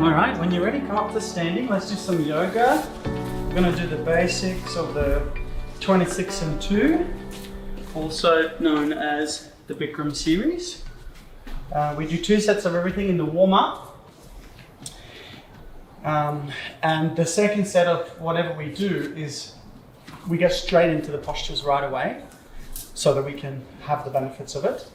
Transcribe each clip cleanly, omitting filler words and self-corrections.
All right, when you're ready, come up to standing. Let's do some yoga. We're gonna do the basics of the 26 and 2, also known as the Bikram series. We do 2 sets of everything in the warm-up. And the second set of whatever we do is we get straight into the postures right away so that we can have the benefits of it.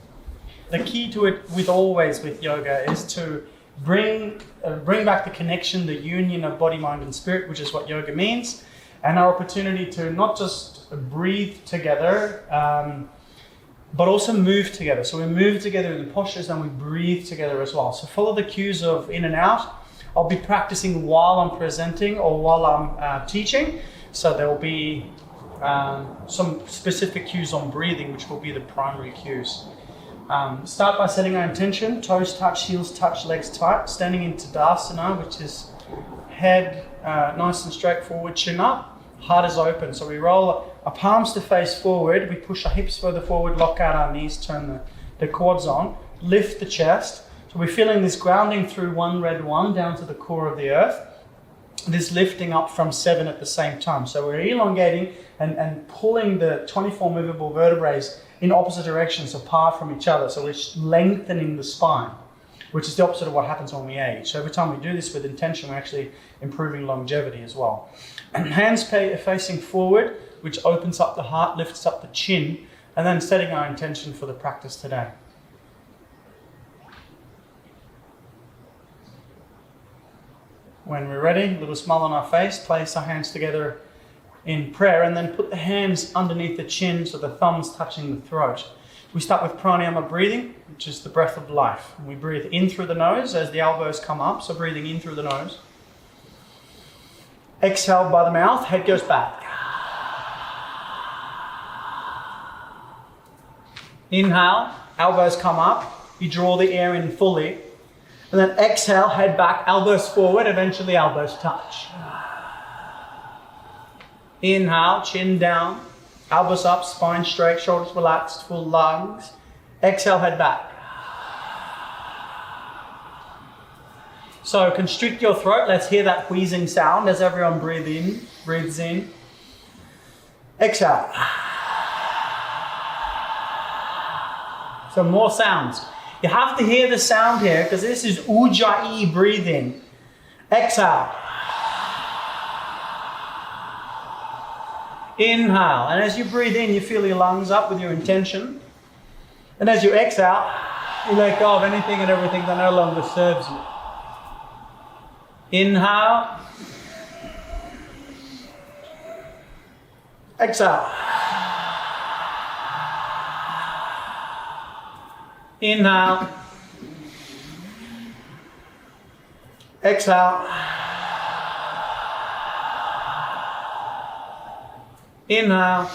The key to it with yoga is to bring back the connection, the union of body, mind and spirit, which is what yoga means, and our opportunity to not just breathe together, but also move together. So we move together in the postures and we breathe together as well. So follow the cues of in and out. I'll be practicing while I'm presenting or while I'm teaching. So there will be some specific cues on breathing, which will be the primary cues. Start by setting our intention, toes touch, heels touch, legs tight, standing in Tadasana, which is head nice and straight forward, chin up, heart is open. So we roll our palms to face forward, we push our hips further forward, lock out our knees, turn the quads on, lift the chest. So we're feeling this grounding through one red one down to the core of the earth, this lifting up from 7 at the same time. So we're elongating and pulling the 24 movable vertebrae in opposite directions apart from each other. So we're lengthening the spine, which is the opposite of what happens when we age. So every time we do this with intention, we're actually improving longevity as well. And hands facing forward, which opens up the heart, lifts up the chin, and then setting our intention for the practice today. When we're ready, a little smile on our face, place our hands together in prayer, and then put the hands underneath the chin so the thumbs touching the throat. We start with pranayama breathing, which is the breath of life. And we breathe in through the nose as the elbows come up, so breathing in through the nose. Exhale by the mouth, head goes back. Inhale, elbows come up, you draw the air in fully. And then exhale, head back, elbows forward, eventually elbows touch. Inhale, chin down, elbows up, spine straight, shoulders relaxed, full lungs. Exhale, head back. So constrict your throat. Let's hear that wheezing sound as everyone breathes in. Exhale. So more sounds. You have to hear the sound here because this is Ujjayi breathing. Exhale. Inhale, and as you breathe in, you fill your lungs up with your intention. And as you exhale, you let go of anything and everything that no longer serves you. Inhale. Exhale. Inhale. Exhale. Inhale.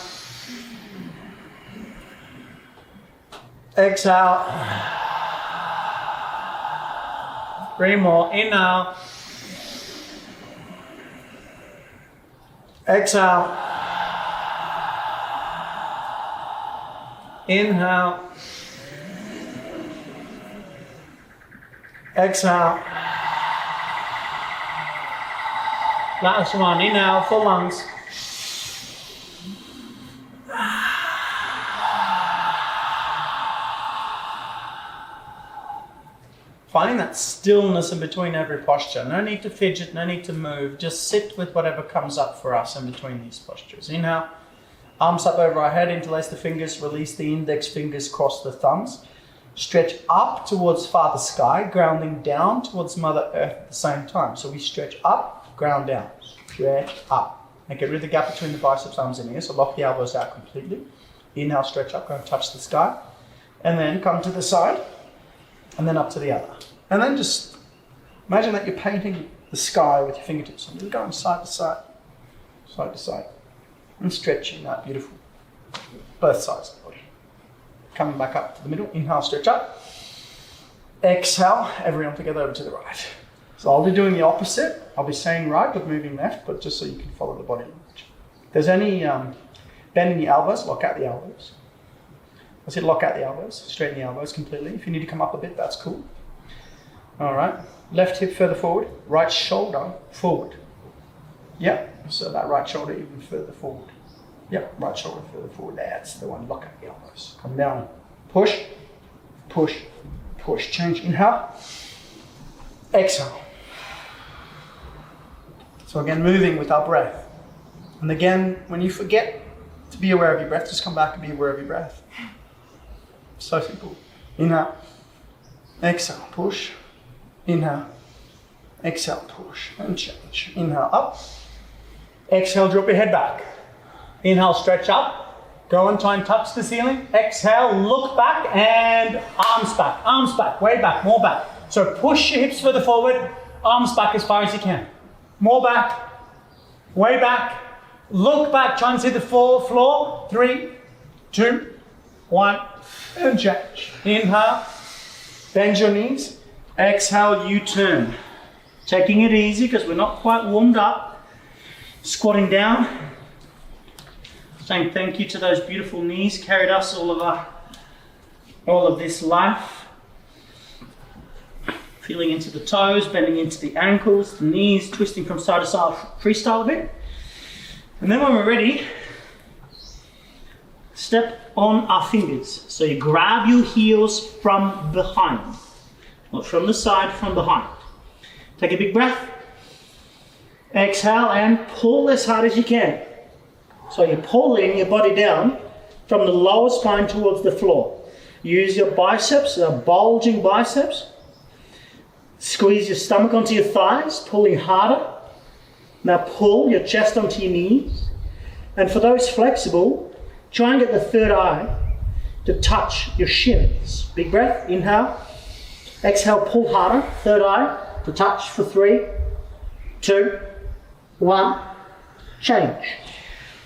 Exhale. 3 more. Inhale. Exhale. Inhale. Exhale. Last one. Inhale, full lungs. Finding that stillness in between every posture. No need to fidget, no need to move. Just sit with whatever comes up for us in between these postures. Inhale, arms up over our head, interlace the fingers, release the index fingers, cross the thumbs. Stretch up towards Father Sky, grounding down towards Mother Earth at the same time. So we stretch up, ground down, stretch up. And get rid of the gap between the biceps, arms and ears, so lock the elbows out completely. Inhale, stretch up, go and touch the sky. And then come to the side. And then up to the other. And then just imagine that you're painting the sky with your fingertips. And you're going side to side, side to side. And stretching that beautiful, both sides of the body. Coming back up to the middle, inhale, stretch up. Exhale, everyone together over to the right. So I'll be doing the opposite. I'll be saying right, but moving left, but just so you can follow the body language. If there's any bend in the elbows, lock out the elbows. I said lock out the elbows, straighten the elbows completely. If you need to come up a bit, that's cool. All right. Left hip further forward, right shoulder forward. Yep. So that right shoulder even further forward. Yep. Right shoulder further forward. That's the one. Lock at the elbows. Come down. Push, push, push. Change. Inhale. Exhale. So again, moving with our breath. And again, when you forget to be aware of your breath, just come back and be aware of your breath. So simple. Inhale. Exhale. Push. Inhale. Exhale. Push. And change. Inhale. Up. Exhale. Drop your head back. Inhale. Stretch up. Go and try and touch the ceiling. Exhale. Look back and arms back. Arms back. Way back. More back. So push your hips further forward. Arms back as far as you can. More back. Way back. Look back. Try and see the floor. 3, 2, 1. And change. Inhale. Bend your knees. Exhale. U-turn. Taking it easy because we're not quite warmed up. Squatting down. Saying thank you to those beautiful knees. Carried us all of this life. Feeling into the toes, bending into the ankles, the knees, twisting from side to side, freestyle a bit. And then when we're ready, step on our fingers. So you grab your heels from behind, not from the side, from behind. Take a big breath. Exhale and pull as hard as you can. So you're pulling your body down from the lower spine towards the floor. Use your biceps, bulging biceps. Squeeze your stomach onto your thighs, pulling harder. Now pull your chest onto your knees. And for those flexible, try and get the third eye to touch your shins. Big breath, inhale. Exhale, pull harder. Third eye to touch for 3, 2, 1. Change.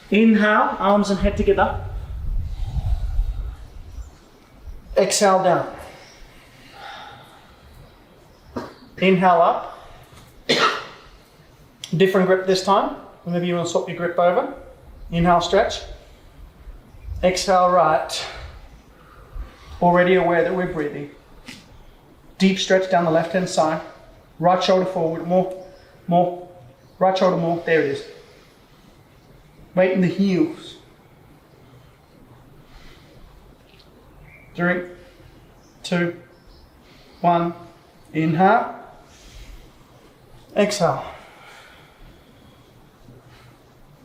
Inhale, arms and head together. Exhale down. Inhale up. Different grip this time. Maybe you want to swap your grip over. Inhale, stretch. Exhale, right. Already aware that we're breathing. Deep stretch down the left-hand side. Right shoulder forward, more. Right shoulder more, there it is. Weight in the heels. 3, 2, 1. Inhale. Exhale.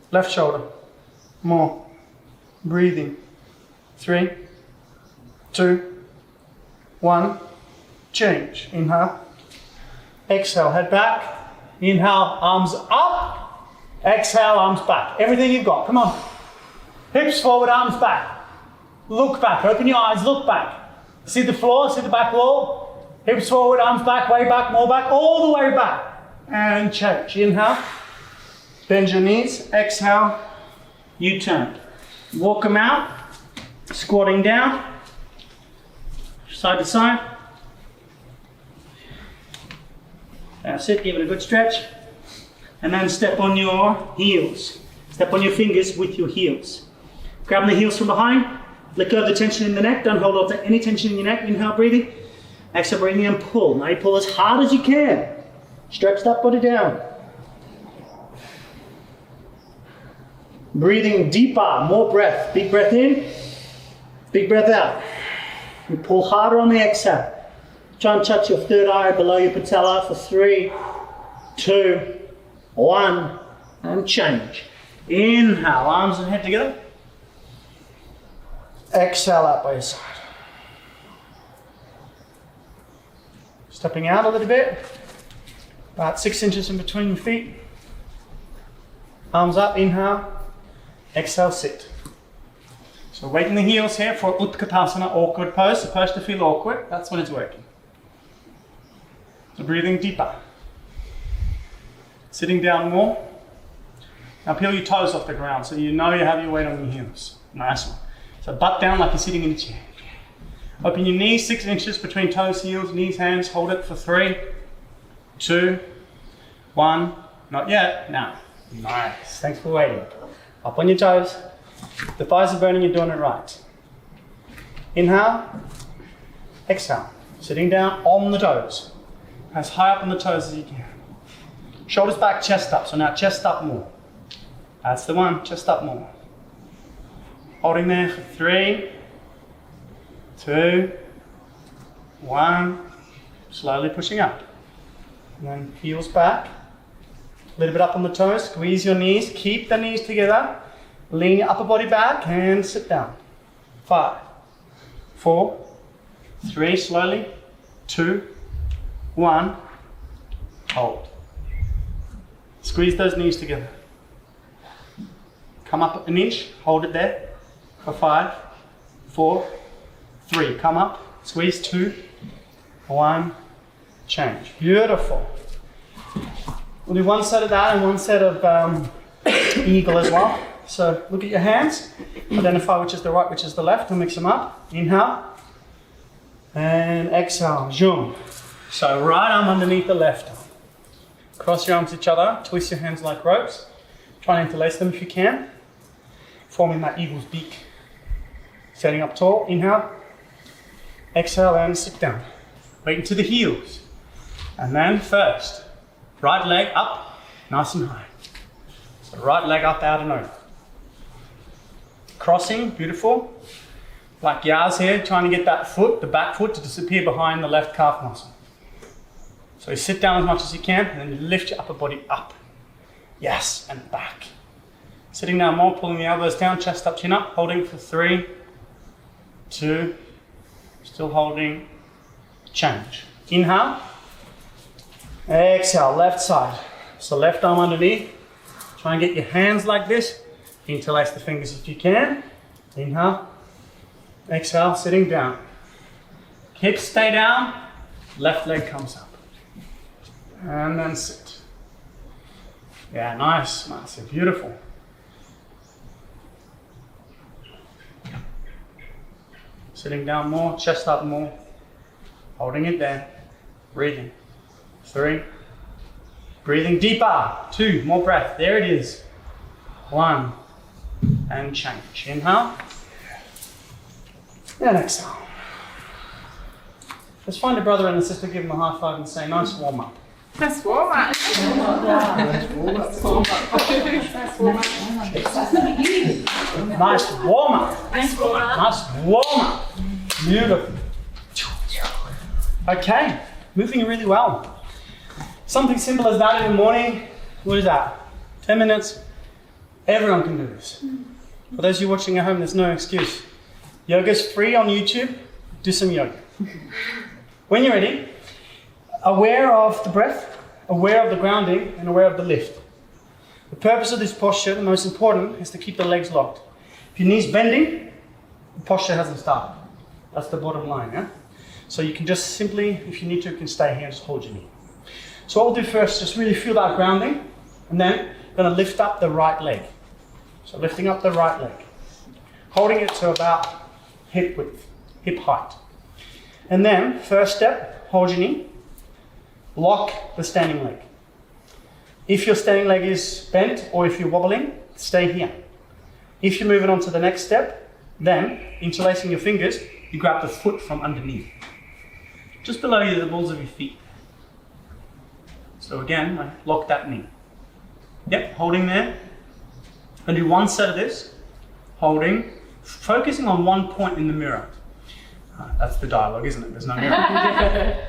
Left shoulder. More. Breathing. 3, 2, 1. Change. Inhale. Exhale. Head back. Inhale. Arms up. Exhale. Arms back. Everything you've got. Come on. Hips forward. Arms back. Look back. Open your eyes. Look back. See the floor. See the back wall. Hips forward. Arms back. Way back. More back. All the way back. And change. Inhale. Bend your knees. Exhale. U-turn. Walk them out. Squatting down. Side to side. That's it. Give it a good stretch. And then step on your heels. Step on your fingers with your heels. Grab the heels from behind. Let go of the tension in the neck. Don't hold on to any tension in your neck. Inhale, breathing. Exhale, breathing and pull. Now you pull as hard as you can. Stretch that body down. Breathing deeper, more breath. Big breath in, big breath out. You pull harder on the exhale. Try and touch your third eye below your patella for 3, 2, 1, and change. Inhale, arms and head together. Exhale out by your side. Stepping out a little bit. About 6 inches in between your feet. Arms up, inhale. Exhale, sit. So weight in the heels here for Utkatasana, awkward pose. Supposed to feel awkward, that's when it's working. So breathing deeper. Sitting down more. Now peel your toes off the ground so you know you have your weight on your heels. Nice one. So butt down like you're sitting in a chair. Open your knees 6 inches between toes, heels, knees, hands. Hold it for 3, 2, 1. Not yet. Now. Nice. Thanks for waiting. Up on your toes. The thighs are burning, you're doing it right. Inhale. Exhale. Sitting down on the toes. as high up on the toes as you can. Shoulders back, chest up. So now chest up more. That's the one, chest up more. Holding there for 3, 2, 1. Slowly pushing up. And then heels back. A little bit up on the toes. Squeeze your knees. Keep the knees together. Lean your upper body back and sit down. 5, 4, 3, slowly. 2, 1. Hold. Squeeze those knees together. Come up an inch. Hold it there. For 5, 4, 3. Come up. Squeeze. 2, 1. Change. Beautiful. We'll do one set of that and one set of eagle as well. So look at your hands. Identify which is the right, which is the left, and mix them up. Inhale. And exhale. Zoom. So right arm underneath the left arm. Cross your arms to each other. Twist your hands like ropes. Try and interlace them if you can. Forming that eagle's beak. Standing up tall. Inhale. Exhale and sit down. Wait into the heels. And then first, right leg up, nice and high. So right leg up, out and over. Crossing, beautiful. Like Yaz here, trying to get that foot, the back foot, to disappear behind the left calf muscle. So you sit down as much as you can, and then you lift your upper body up. Yes, and back. Sitting down more, pulling the elbows down, chest up, chin up, holding for 3, 2, still holding, change. Inhale, exhale, left side. So left arm underneath, try and get your hands like this, interlace the fingers if you can. Inhale, exhale, sitting down. Hips stay down, left leg comes up. And then sit. Yeah, nice, beautiful. Sitting down more, chest up more, holding it there, breathing. 3, breathing deeper. 2, more breath, there it is. 1, and change. Inhale, and exhale. Let's find a brother and a sister, give them a high five and say, nice warm up. Nice warm up. Nice warm up. Nice warm up. Nice warm up. Beautiful. Okay, moving really well. Something simple as that in the morning. What is that? 10 minutes. Everyone can do this. For those of you watching at home, there's no excuse. Yoga's free on YouTube. Do some yoga. When you're ready, aware of the breath, aware of the grounding, and aware of the lift. The purpose of this posture, the most important, is to keep the legs locked. If your knee's bending, the posture hasn't started. That's the bottom line, yeah? So you can just simply, if you need to, you can stay here and just hold your knee. So what we'll do first, just really feel that grounding, and then we're going to lift up the right leg. So lifting up the right leg. Holding it to about hip width, hip height. And then, first step, hold your knee. Lock the standing leg. If your standing leg is bent or if you're wobbling, stay here. If you're moving on to the next step, then, interlacing your fingers, you grab the foot from underneath. Just below you, the balls of your feet. So again, lock that knee. Yep, holding there. And do one set of this. Holding, focusing on one point in the mirror. That's the dialogue, isn't it? There's no mirror.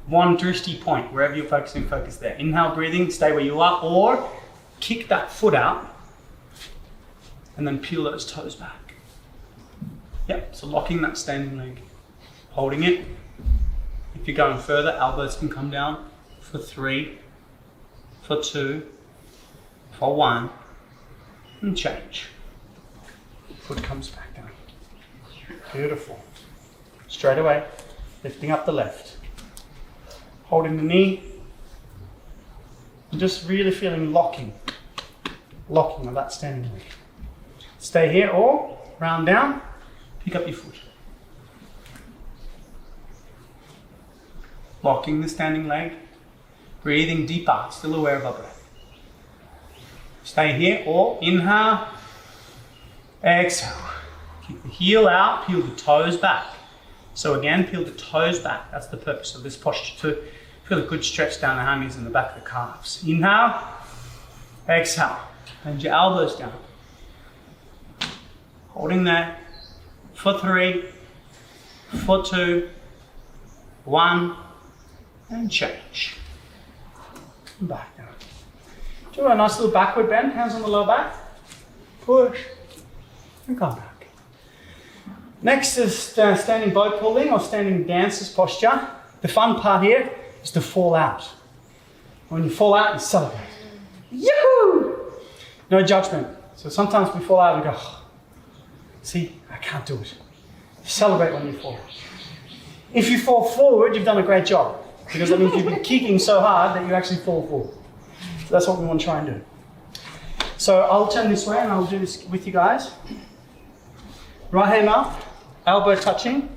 One drishti point, wherever you're focusing, focus there. Inhale, breathing, stay where you are, or kick that foot out and then peel those toes back. Yep, so locking that standing leg, holding it. If you're going further, elbows can come down for 3, for 2, for 1, and change. Foot comes back down. Beautiful. Straight away, lifting up the left. Holding the knee. And just really feeling locking of that standing leg. Stay here or round down, pick up your foot. Locking the standing leg, breathing deeper, still aware of our breath. Stay here or inhale, exhale. Keep the heel out, peel the toes back. So again, peel the toes back. That's the purpose of this posture, to Feel a good stretch down the hammies and the back of the calves. Inhale, exhale, bend your elbows down. Holding there for 3, for 2, 1, and change. Back down. Do a nice little backward bend, hands on the lower back. Push, and come back. Next is standing boat pulling or standing dancer's posture. The fun part here is to fall out. When you fall out, you celebrate. Yoo-hoo! No judgment. So sometimes we fall out and go, oh, see, I can't do it. Celebrate when you fall. If you fall forward, you've done a great job. Because that means you've been kicking so hard that you actually fall forward. So that's what we want to try and do. So I'll turn this way and I'll do this with you guys. Right hand up, elbow touching,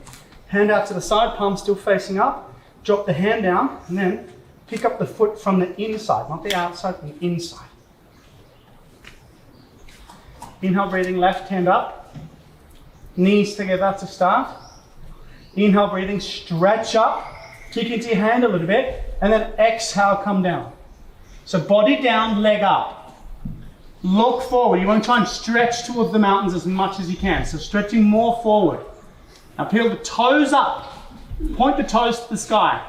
hand out to the side, palm still facing up. Drop the hand down and then pick up the foot from the inside, not the outside, from the inside. Inhale, breathing, left hand up. Knees together to start. Inhale, breathing, stretch up. Kick into your hand a little bit. And then exhale, come down. So body down, leg up. Look forward. You want to try and stretch towards the mountains as much as you can. So stretching more forward. Now peel the toes up. Point the toes to the sky.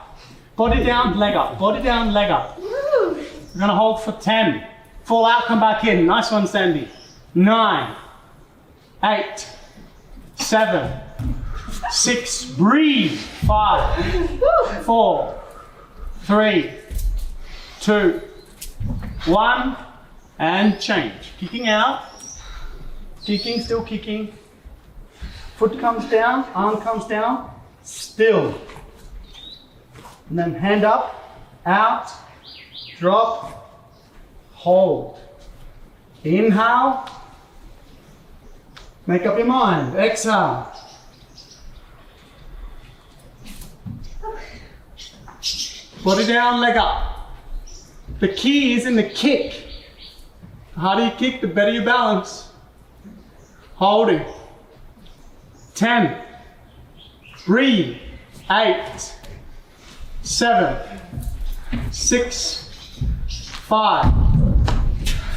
Body down, leg up. Body down, leg up. We're going to hold for 10. Fall out, come back in. Nice one, Sandy. 9, 8, 7, 6, breathe. 5, 4, 3, 2, 1, and change. Kicking out, kicking, still kicking. Foot comes down, arm comes down, still. And then hand up, out, drop, hold. Inhale, make up your mind, exhale. Body down, leg up. The key is in the kick. The harder you kick, the better your balance. Holding. 10. Breathe. 8. 7. 6. 5.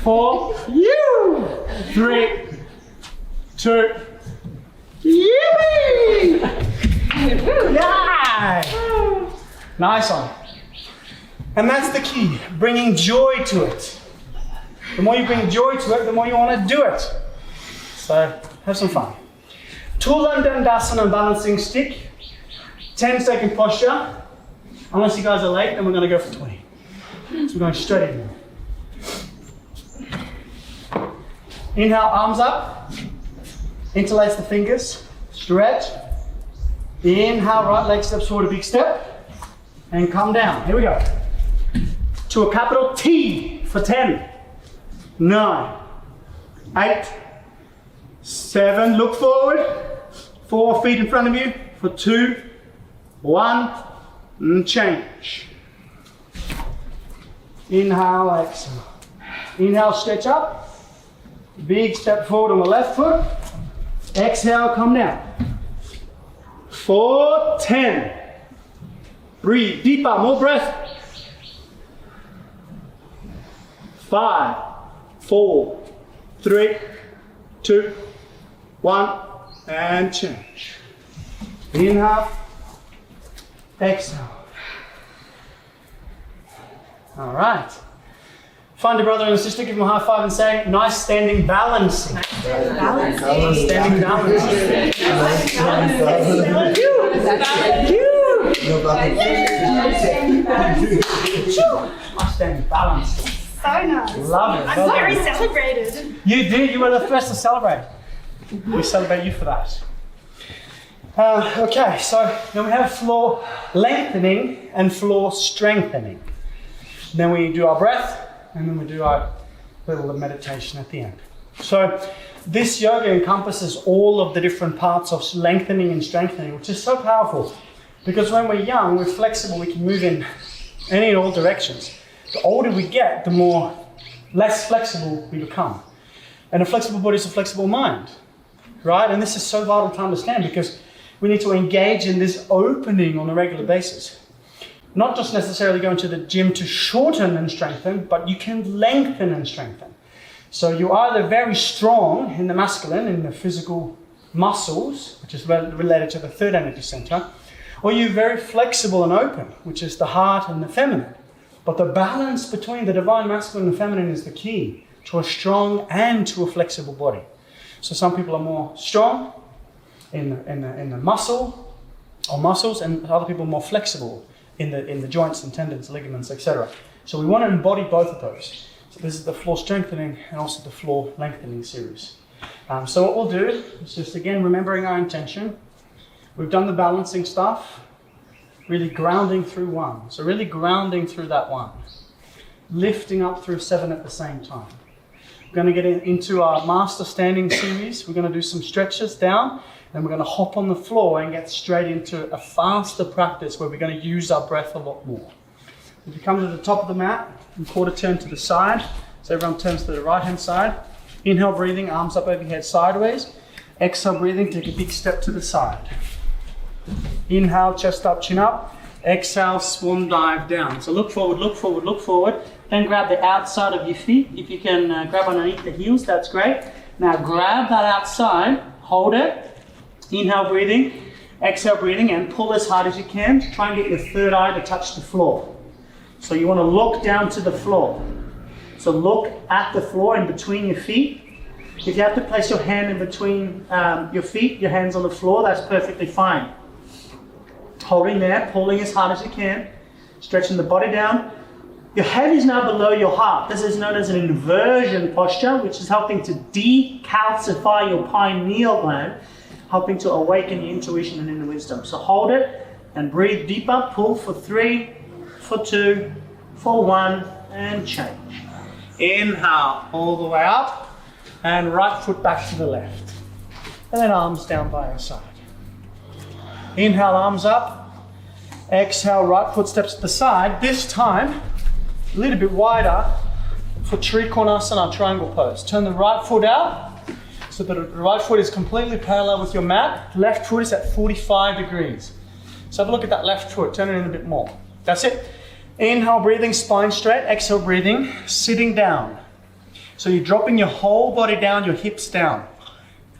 4. 3. 2. Yippee! Yeah! Nice one. And that's the key, bringing joy to it. The more you bring joy to it, the more you want to do it. So, have some fun. Tula Dandasana balancing stick. 10-second posture. Unless you guys are late, then we're going to go for 20. So we're going straight in. Inhale, arms up. Interlace the fingers. Stretch. Inhale, right leg steps forward a big step. And come down. Here we go. To a capital T for 10. 9. 8. 7. Look forward. 4 feet in front of you for 2. 1. And change. Inhale, exhale. Inhale, stretch up. Big step forward on the left foot. Exhale, come down. 4, 10. Breathe deeper, more breath. 5, 4, 3, 2, 1, and change. Inhale, exhale. All right. Find your brother and sister, give them a high five and say, nice standing balancing. Nice standing balancing. Standing balancing. Nice standing balancing. So nice. Love it. I'm very celebrated. You do. You were the first to celebrate. We celebrate you for that. Okay, so then we have floor lengthening and floor strengthening. Then we do our breath, and then we do our little meditation at the end. So this yoga encompasses all of the different parts of lengthening and strengthening, which is so powerful. Because when we're young, we're flexible, we can move in any and all directions. The older we get, the less flexible we become. And a flexible body is a flexible mind, right? And this is so vital to understand because we need to engage in this opening on a regular basis. not just necessarily going to the gym to shorten and strengthen, but you can lengthen and strengthen. So you're either very strong in the masculine, in the physical muscles, which is related to the third energy center, or you're very flexible and open, which is the heart and the feminine. But the balance between the divine masculine and feminine is the key to a strong and to a flexible body. So some people are more strong in the muscle or muscles, and other people are more flexible in the joints and tendons, ligaments, etc. So we want to embody both of those. So this is the floor strengthening and also the floor lengthening series. So what we'll do is just again remembering our intention. We've done the balancing stuff, really grounding through 1. So really grounding through that 1, lifting up through 7 at the same time. We're going to get into our master standing series. We're going to do some stretches down, and we're going to hop on the floor and get straight into a faster practice where we're going to use our breath a lot more. If you come to the top of the mat, and quarter turn to the side, so everyone turns to the right hand side. Inhale, breathing, arms up over your head sideways. Exhale, breathing, take a big step to the side. Inhale, chest up, chin up. Exhale, swan dive down. So look forward, look forward, look forward. Then grab the outside of your feet. If you can grab underneath the heels, that's great. Now grab that outside, hold it. Inhale, breathing. Exhale, breathing, and pull as hard as you can. Try and get your third eye to touch the floor. So you want to look down to the floor. So look at the floor in between your feet. If you have to place your hand in between your feet, your hands on the floor, that's perfectly fine. Holding there, pulling as hard as you can, stretching the body down. Your head is now below your heart. This is known as an inversion posture, which is helping to decalcify your pineal gland, helping to awaken your intuition and inner wisdom. So hold it and breathe deeper. Pull for 3, for 2, for 1, and change. Inhale all the way up, and right foot back to the left. And then arms down by your side. Inhale, arms up. Exhale, right foot steps to the side. This time, a little bit wider for Trikonasana, triangle pose. Turn the right foot out so that the right foot is completely parallel with your mat. Left foot is at 45 degrees. So have a look at that left foot. Turn it in a bit more. That's it. Inhale, breathing, spine straight. Exhale, breathing, sitting down. So you're dropping your whole body down, your hips down.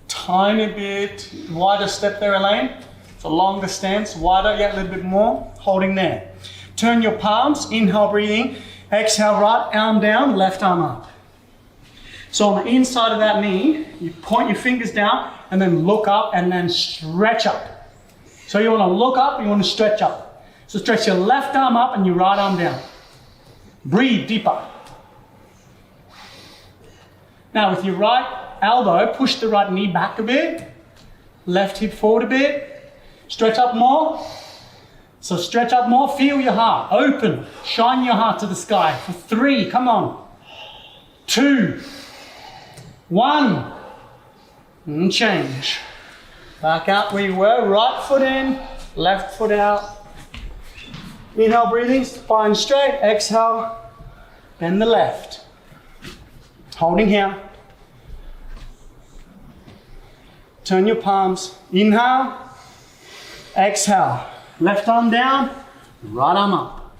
Tiny bit wider step there, Elaine. So longer stance, wider, yeah, a little bit more. Holding there. Turn your palms. Inhale, breathing. Exhale, right arm down, left arm up. So on the inside of that knee, you point your fingers down and then look up and then stretch up. So you want to look up, you want to stretch up. So stretch your left arm up and your right arm down. Breathe deeper. Now with your right elbow, push the right knee back a bit. Left hip forward a bit. Stretch up more. So stretch up more, feel your heart, open, shine your heart to the sky for 3, come on. 2, 1, and change. Back out where you were, right foot in, left foot out. Inhale, breathing, spine straight, exhale, bend the left. Holding here. Turn your palms, inhale, exhale. Left arm down, right arm up.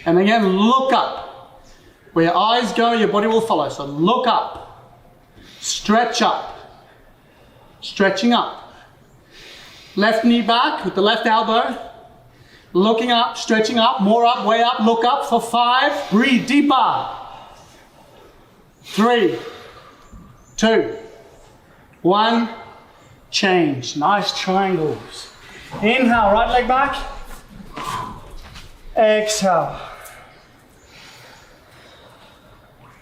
And again, look up. Where your eyes go, your body will follow. So look up. Stretch up. Stretching up. Left knee back with the left elbow. Looking up, stretching up, more up, way up. Look up for 5. Breathe deeper. 3, 2, 1. Change. Nice triangles. Inhale, right leg back. Exhale.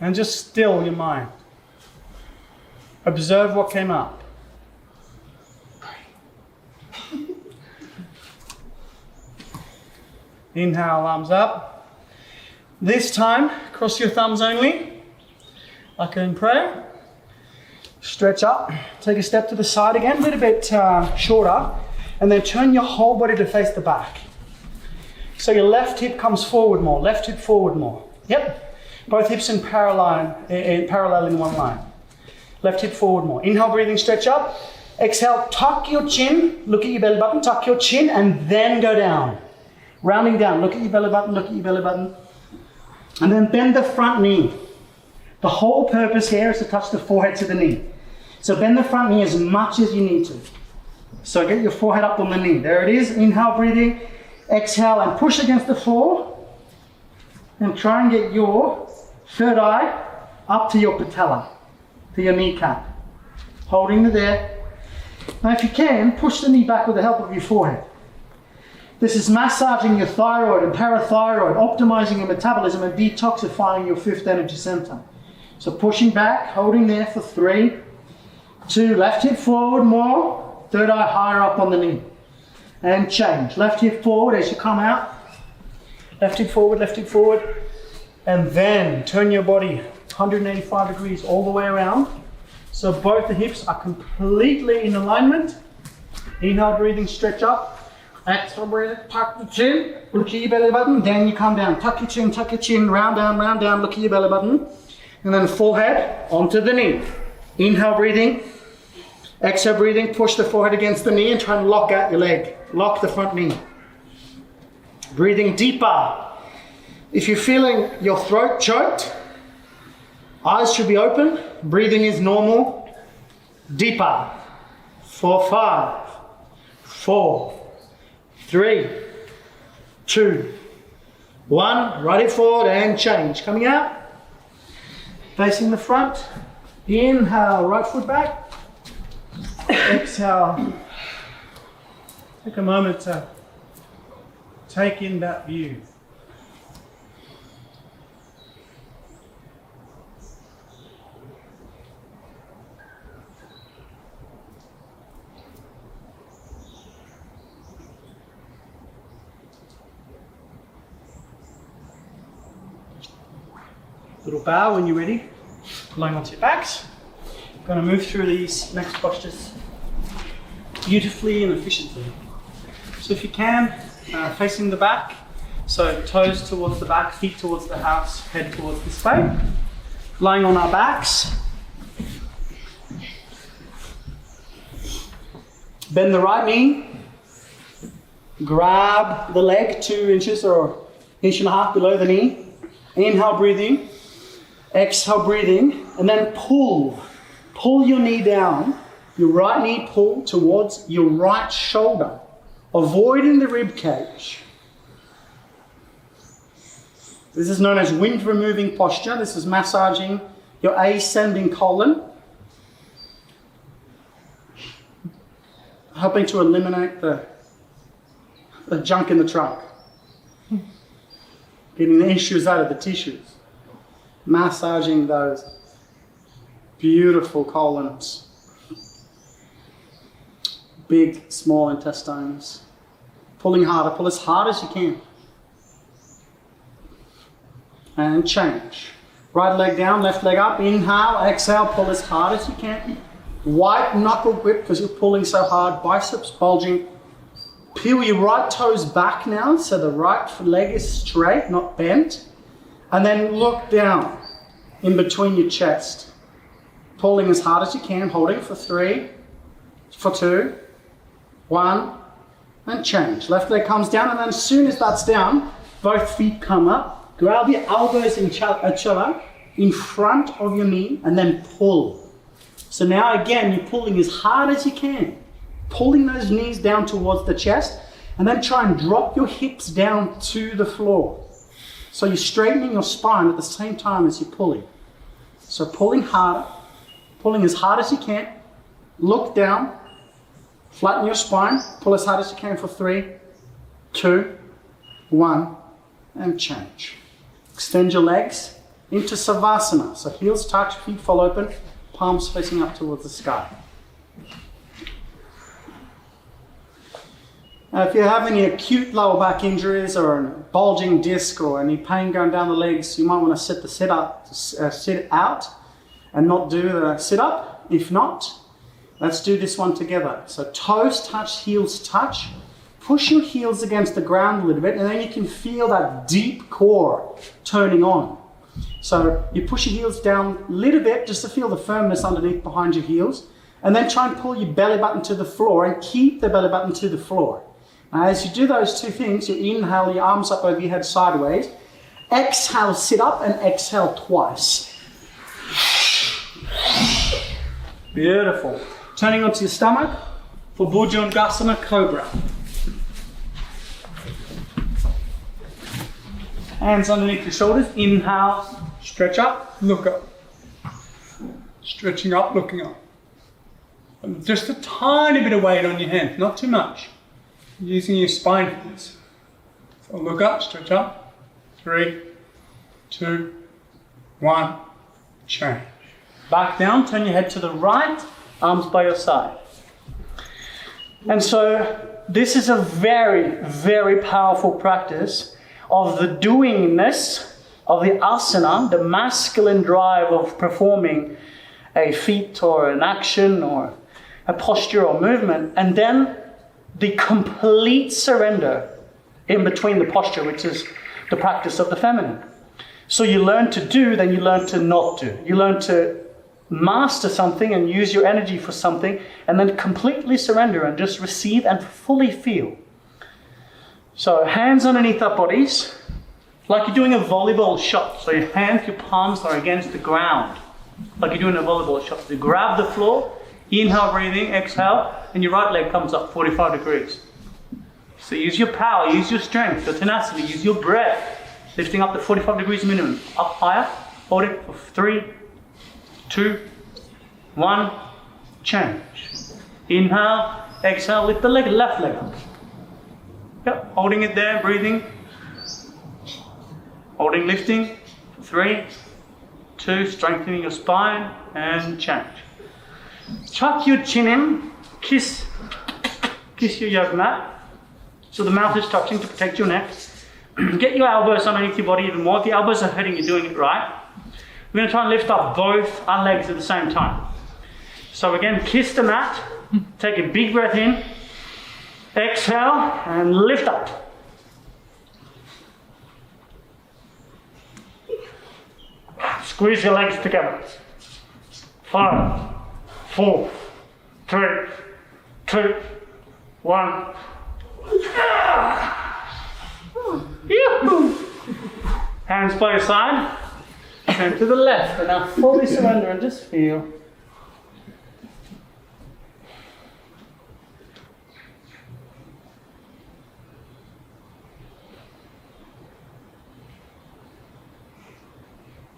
And just still your mind. Observe what came up. Inhale, arms up. This time, cross your thumbs only, like in prayer. Stretch up. Take a step to the side again, a little bit shorter. And then turn your whole body to face the back. So your left hip comes forward more, left hip forward more. Yep. Both hips in parallel in one line. Left hip forward more. Inhale, breathing, stretch up. Exhale, tuck your chin, look at your belly button, tuck your chin, and then go down. Rounding down, look at your belly button, look at your belly button. And then bend the front knee. The whole purpose here is to touch the forehead to the knee. So bend the front knee as much as you need to. So get your forehead up on the knee. There it is, inhale, breathing. Exhale and push against the floor. And try and get your third eye up to your patella, to your kneecap. Holding it there. Now if you can, push the knee back with the help of your forehead. This is massaging your thyroid and parathyroid, optimizing your metabolism and detoxifying your fifth energy center. So pushing back, holding there for 3, 2, left hip forward more, third eye higher up on the knee. And change. Left hip forward as you come out. Left hip forward. And then turn your body 185 degrees all the way around. So both the hips are completely in alignment. Inhale, breathing, stretch up. Exhale, breathing, tuck the chin, look at your belly button. Then you come down, tuck your chin, round down, look at your belly button. And then forehead onto the knee. Inhale, breathing. Exhale, breathing, push the forehead against the knee and try and lock out your leg. Lock the front knee. Breathing deeper. If you're feeling your throat choked, eyes should be open. Breathing is normal. Deeper. 4, 5, 4, 3, 2, 1. Right hip forward and change. Coming out. Facing the front. Inhale, right foot back. Exhale. Take a moment to take in that view. Little bow when you're ready. Lying onto your backs. Going to move through these next postures beautifully and efficiently. So if you can, facing the back, so toes towards the back, feet towards the house, head towards this way. Lying on our backs. Bend the right knee. Grab the leg 2 inches or 1.5 inches below the knee. Inhale, breathing. Exhale, breathing. And then pull. Pull your knee down. Your right knee pull towards your right shoulder, avoiding the rib cage. This is known as wind removing posture. This is massaging your ascending colon, helping to eliminate the junk in the trunk, getting the issues out of the tissues, massaging those beautiful colons. Big, small intestines. Pulling harder, pull as hard as you can. And change. Right leg down, left leg up. Inhale, exhale, pull as hard as you can. White knuckle grip because you're pulling so hard. Biceps bulging. Peel your right toes back now so the right leg is straight, not bent. And then look down in between your chest. Pulling as hard as you can, holding for 3, for 2, 1, and change. Left leg comes down, and then as soon as that's down, both feet come up. Grab your elbows in each other in front of your knee, and then pull. So now again, you're pulling as hard as you can. Pulling those knees down towards the chest, and then try and drop your hips down to the floor. So you're straightening your spine at the same time as you're pulling. So pulling harder, pulling as hard as you can. Look down. Flatten your spine, pull as hard as you can for 3, 2, 1, and change. Extend your legs into Savasana. So heels touch, feet fall open, palms facing up towards the sky. Now if you have any acute lower back injuries or a bulging disc or any pain going down the legs, you might want to sit out and not do the sit up. If not, let's do this one together. So toes touch, heels touch. Push your heels against the ground a little bit, and then you can feel that deep core turning on. So you push your heels down a little bit just to feel the firmness underneath behind your heels, and then try and pull your belly button to the floor and keep the belly button to the floor. Now, as you do those two things, you inhale your arms up over your head sideways. Exhale, sit up, and exhale twice. Beautiful. Turning onto your stomach for Bhujangasana Cobra. Hands underneath your shoulders. Inhale, stretch up, look up. Stretching up, looking up. And just a tiny bit of weight on your hand, not too much. Using your spine for this. So look up, stretch up. 3, 2, 1, change. Back down, turn your head to the right, arms by your side. And so this is a very, very powerful practice of the doingness of the asana, the masculine drive of performing a feat or an action or a posture or movement, and then the complete surrender in between the posture, which is the practice of the feminine. So you learn to do, then you learn to not do. You learn to master something and use your energy for something, and then completely surrender and just receive and fully feel. So hands underneath our bodies, like you're doing a volleyball shot. So your hands, your palms are against the ground, like you're doing a volleyball shot. So you grab the floor, inhale, breathing, exhale, and your right leg comes up 45 degrees. So use your power, use your strength, your tenacity, use your breath, lifting up to 45 degrees minimum. Up higher, hold it for 3, 2, 1, change. Inhale, exhale, lift the leg, left leg up. Yep, holding it there, breathing. Holding, lifting. 3, 2, strengthening your spine, and change. Tuck your chin in, kiss your yoga mat. So the mouth is touching to protect your neck. Get your elbows underneath your body even more. If the elbows are hurting, you're doing it right. We're going to try and lift up both our legs at the same time. So again, kiss the mat. Take a big breath in. Exhale and lift up. Squeeze your legs together. 5, 4, 3, 2, 1. Hands by your side. Turn to the left. And now fully surrender and just feel.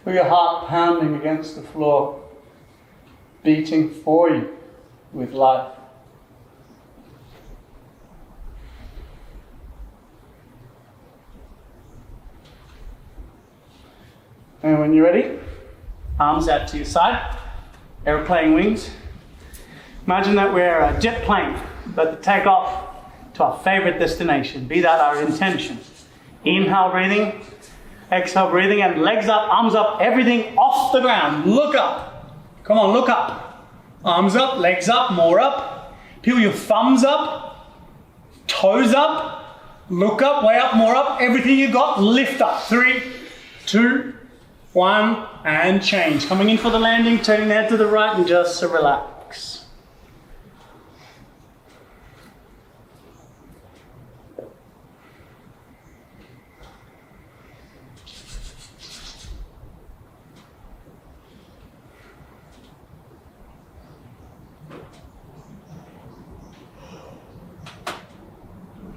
Feel your heart pounding against the floor, beating for you with life. And when you're ready, arms out to your side, airplane wings. Imagine that we're a jet plane about to take off to our favorite destination, be that our intention. Inhale, breathing. Exhale, breathing, and legs up, arms up, everything off the ground. Look up. Come on, look up. Arms up, legs up, more up. Peel your thumbs up, toes up, look up, way up, more up. Everything you got, lift up. 3, 2, 1, and change. Coming in for the landing, turning the head to the right, and just relax.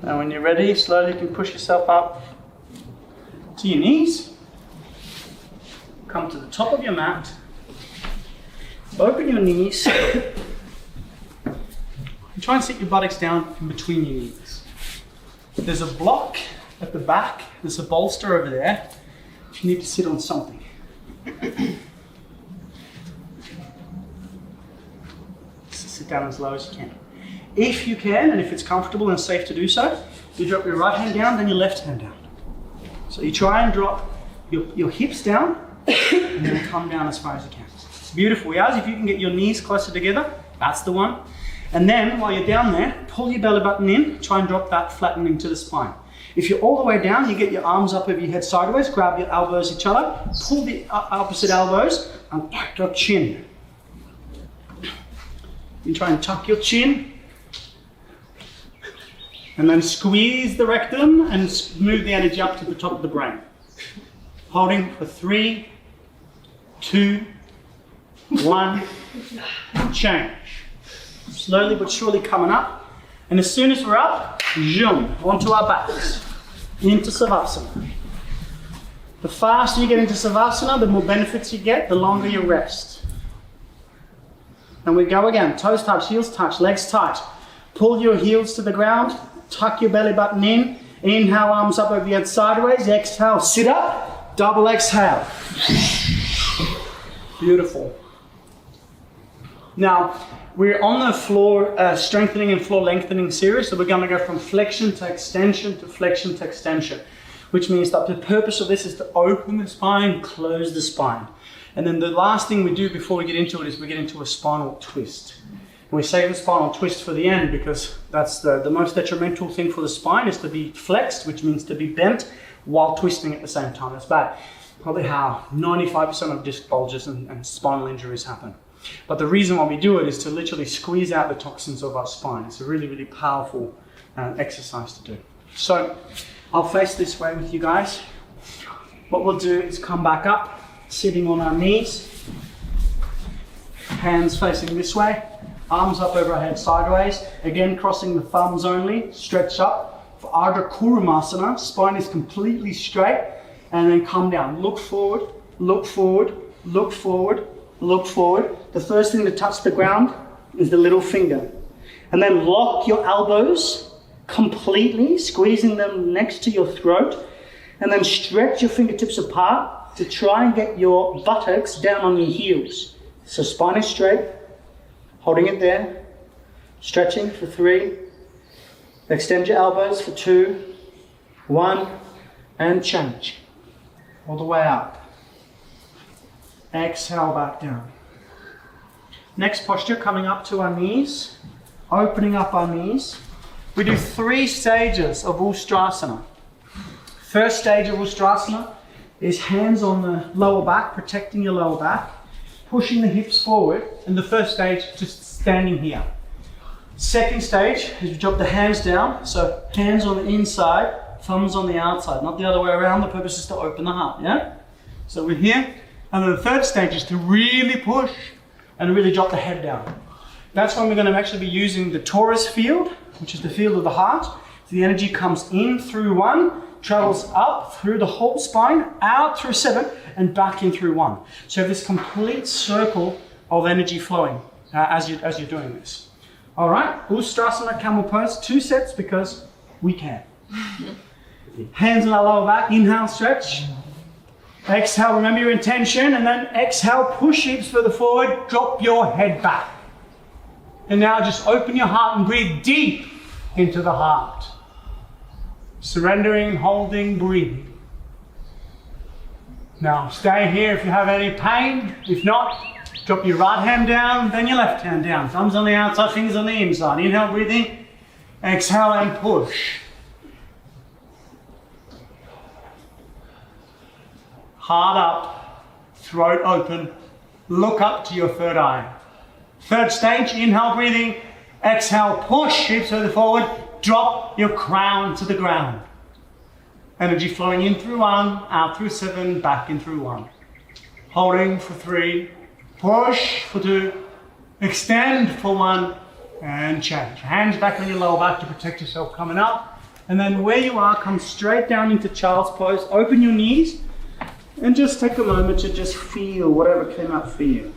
Now when you're ready, slowly you can push yourself up to your knees. Come to the top of your mat. Open your knees. And try and sit your buttocks down in between your knees. There's a block at the back. There's a bolster over there. You need to sit on something. Sit down as low as you can. If you can, and if it's comfortable and safe to do so, you drop your right hand down, then your left hand down. So you try and drop your hips down, and then come down as far as you can. Beautiful, guys. If you can get your knees closer together, that's the one. And then, while you're down there, pull your belly button in, try and drop that flattening to the spine. If you're all the way down, you get your arms up over your head sideways, grab your elbows each other, pull the opposite elbows, and tuck your chin. You try and tuck your chin, And then squeeze the rectum and move the energy up to the top of the brain. Holding for 3, 2, 1, change. Slowly but surely coming up. And as soon as we're up, zoom, onto our backs, into Savasana. The faster you get into Savasana, the more benefits you get, the longer you rest. And we go again, toes touch, heels touch, legs touch. Pull your heels to the ground, tuck your belly button in. Inhale, arms up over your head sideways. Exhale, sit up, double exhale. Beautiful. Now, we're on the floor strengthening and floor lengthening series, so we're going to go from flexion to extension to flexion to extension, which means that the purpose of this is to open the spine, close the spine. And then the last thing we do before we get into it is we get into a spinal twist. And we save the spinal twist for the end because that's the most detrimental thing for the spine is to be flexed, which means to be bent while twisting at the same time. That's bad. Probably how 95% of disc bulges and spinal injuries happen. But the reason why we do it is to literally squeeze out the toxins of our spine. It's a really, really powerful exercise to do. So I'll face this way with you guys. What we'll do is come back up, sitting on our knees, hands facing this way, arms up over our head sideways, again crossing the thumbs only, stretch up. For Ardha Kurumasana, spine is completely straight, and then come down. Look forward, look forward, look forward, look forward. The first thing to touch the ground is the little finger. And then lock your elbows completely, squeezing them next to your throat, and then stretch your fingertips apart to try and get your buttocks down on your heels. So spine is straight, holding it there, stretching for 3, extend your elbows for 2, 1, and change. All the way up. Exhale back down. Next posture, coming up to our knees, opening up our knees. We do 3 stages of Ustrasana. First stage of Ustrasana is hands on the lower back, protecting your lower back, pushing the hips forward, and the first stage, just standing here. Second stage is we drop the hands down, so hands on the inside, thumbs on the outside, not the other way around. The purpose is to open the heart, yeah? So we're here, and then the third stage is to really push and really drop the head down. That's when we're going to actually be using the torus field, which is the field of the heart. So the energy comes in through 1, travels up through the whole spine, out through 7, and back in through 1. So this complete circle of energy flowing as you're doing this. All right, Ustrasana, camel pose, 2 sets because we can. Hands on our lower back, inhale, stretch. Exhale, remember your intention, and then exhale, push hips further forward, drop your head back. And now just open your heart and breathe deep into the heart. Surrendering, holding, breathing. Now stay here if you have any pain. If not, drop your right hand down, then your left hand down. Thumbs on the outside, fingers on the inside. Inhale, breathing. Exhale and push. Heart up, throat open, look up to your third eye. Third stage, inhale, breathing, exhale, push, hips further forward, drop your crown to the ground. Energy flowing in through 1, out through 7, back in through 1. Holding for 3, push for 2, extend for 1, and change. Hands back on your lower back to protect yourself coming up. And then where you are, come straight down into child's pose, open your knees, and just take a moment to just feel whatever came up for you.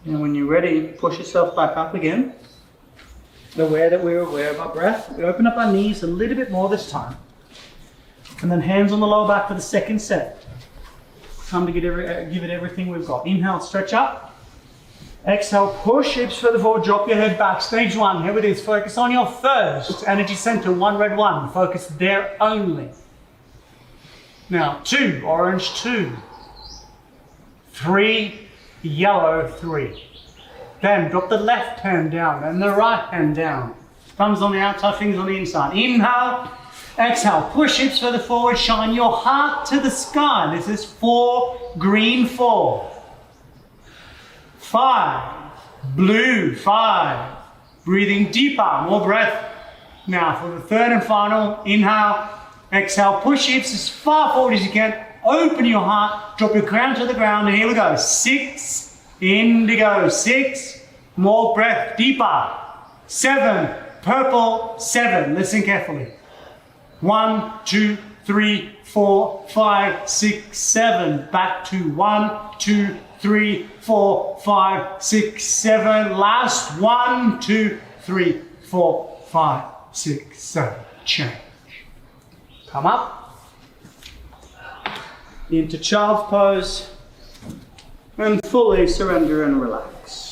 And when you're ready, push yourself back up again. Aware that we're aware of our breath. We open up our knees a little bit more this time. And then hands on the lower back for the second set. Time to give it everything we've got. Inhale, stretch up. Exhale, push hips further forward, drop your head back. Stage one, here it is. Focus on your first energy center, one red one. Focus there only. Now, 2, orange 2. 3, yellow 3. Then drop the left hand down and the right hand down. Thumbs on the outside, fingers on the inside. Inhale, exhale, push hips further forward, shine your heart to the sky. This is 4, green 4. 5, blue 5. Breathing deeper, more breath. Now for the third and final, inhale, exhale, push hips as far forward as you can. Open your heart, drop your crown to the ground, and here we go. 6, indigo, 6, more breath, deeper. 7, purple, 7. Listen carefully. 1, 2, 3, 4, 5, 6, 7. Back to 1, 2, 3, 4, 5, 6, 7. Last 1, 2, 3, 4, 5, 6, 7. Change. Come up. Into child's pose. And fully surrender and relax.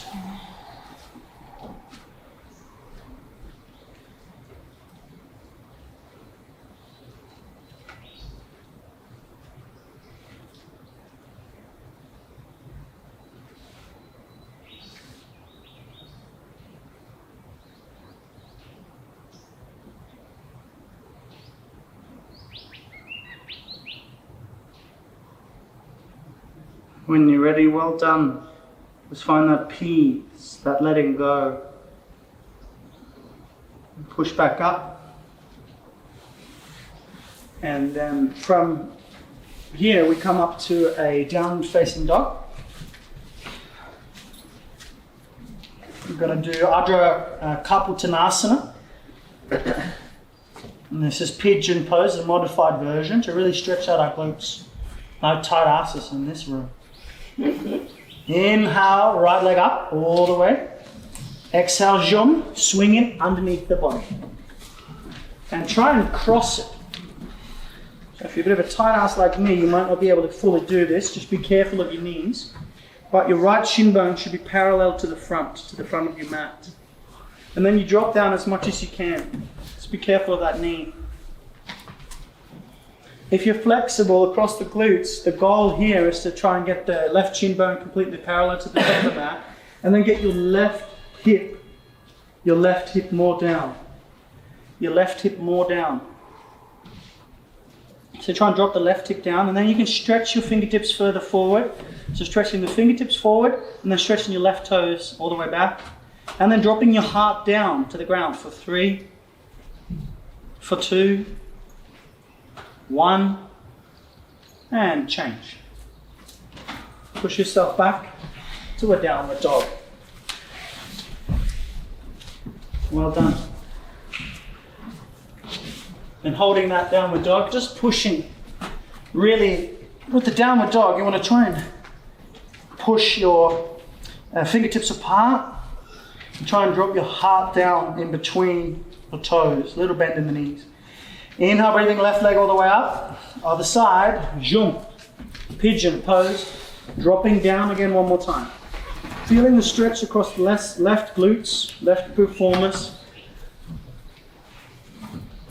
When you're ready, well done. Just find that peace, that letting go. Push back up. And then from here we come up to a downward facing dog. We're going to do Ardha Kapottanasana. And this is Pigeon pose, a modified version to really stretch out our glutes. No tight asses in this room. Inhale, right leg up all the way. Exhale, jump, swing it underneath the body. And try and cross it. So if you're a bit of a tight ass like me, you might not be able to fully do this. Just be careful of your knees. But your right shin bone should be parallel to the front of your mat. And then you drop down as much as you can. Just be careful of that knee. If you're flexible across the glutes, the goal here is to try and get the left shin bone completely parallel to the top of the mat, and then get your left hip more down. Your left hip more down. So try and drop the left hip down, and then you can stretch your fingertips further forward. So stretching the fingertips forward, and then stretching your left toes all the way back, and then dropping your heart down to the ground for 3, for 2, 1, and change. Push yourself back to a downward dog. Well done. And holding that downward dog, just pushing. Really, with the downward dog, you want to try and push your fingertips apart and try and drop your heart down in between the toes, a little bend in the knees. Inhale, breathing left leg all the way up. Other side, jump. Pigeon pose. Dropping down again one more time. Feeling the stretch across the left glutes, left piriformis.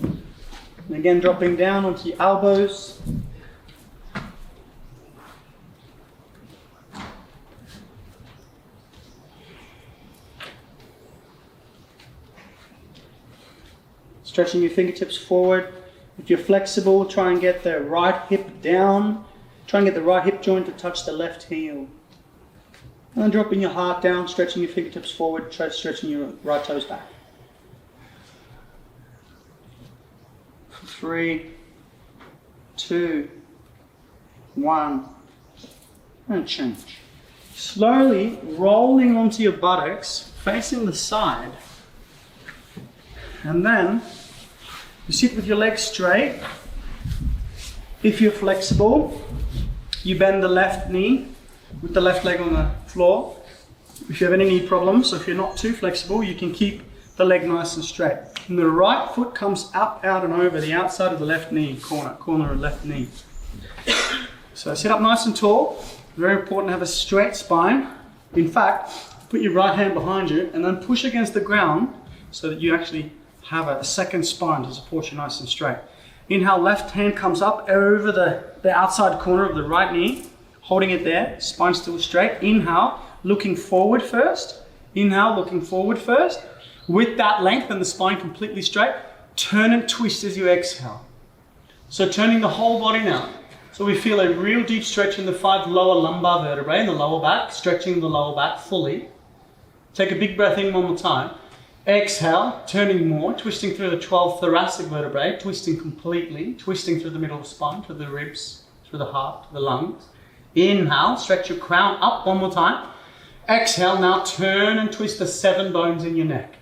And again, dropping down onto your elbows. Stretching your fingertips forward. If you're flexible, try and get the right hip down. Try and get the right hip joint to touch the left heel. And then dropping your heart down, stretching your fingertips forward, try stretching your right toes back. 3, 2, 1, and change. Slowly rolling onto your buttocks, facing the side. And then you sit with your legs straight. If you're flexible, you bend the left knee with the left leg on the floor. If you have any knee problems, so if you're not too flexible, you can keep the leg nice and straight. And the right foot comes up, out and over the outside of the left knee, corner of left knee. So sit up nice and tall. Very important to have a straight spine. In fact, Put your right hand behind you and then push against the ground so that you actually have a second spine to support you nice and straight. Inhale, left hand comes up over the outside corner of the right knee, holding it there, spine still straight. Inhale, looking forward first. Inhale, looking forward first. With that length and the spine completely straight, turn and twist as you exhale. So turning the whole body now. So we feel a real deep stretch in the 5 lower lumbar vertebrae in the lower back, stretching the lower back fully. Take a big breath in one more time. Exhale, turning more, twisting through the 12 thoracic vertebrae, twisting completely, twisting through the middle of the spine, through the ribs, through the heart, the lungs. Inhale, stretch your crown up one more time. Exhale, now turn and twist the 7 bones in your neck.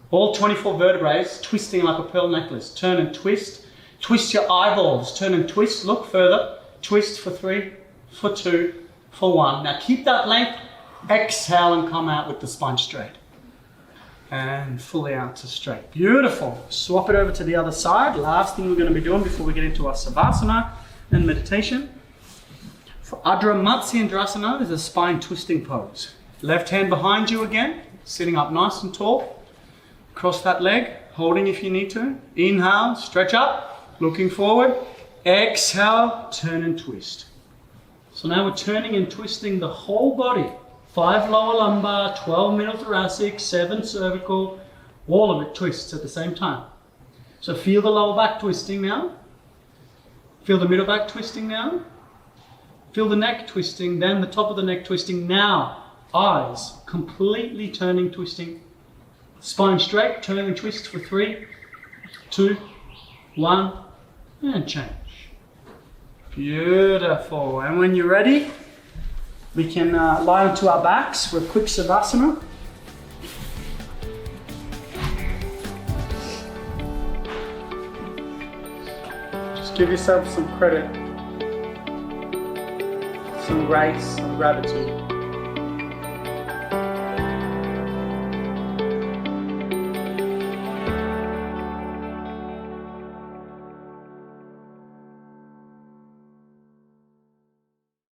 All 24 vertebrae twisting like a pearl necklace. Turn and twist. Twist your eyeballs. Turn and twist. Look further. Twist for 3, for 2, for 1. Now keep that length. Exhale and come out with the spine straight. And fully out to straight. Beautiful. Swap it over to the other side. Last thing we're going to be doing before we get into our Savasana and meditation. For Adra Matsyendrasana is a spine twisting pose. Left hand behind you again, sitting up nice and tall. Cross that leg, holding if you need to. Inhale, stretch up, looking forward. Exhale, turn and twist. So now we're turning and twisting the whole body. 5 lower lumbar, 12 middle thoracic, 7 cervical, all of it twists at the same time. So feel the lower back twisting now. Feel the middle back twisting now. Feel the neck twisting, then the top of the neck twisting. Now, eyes completely turning, twisting. Spine straight, turn and twist for 3, 2, 1, and change. Beautiful. And when you're ready, we can lie onto our backs for a quick Savasana. Just give yourself some credit, some grace, some gratitude.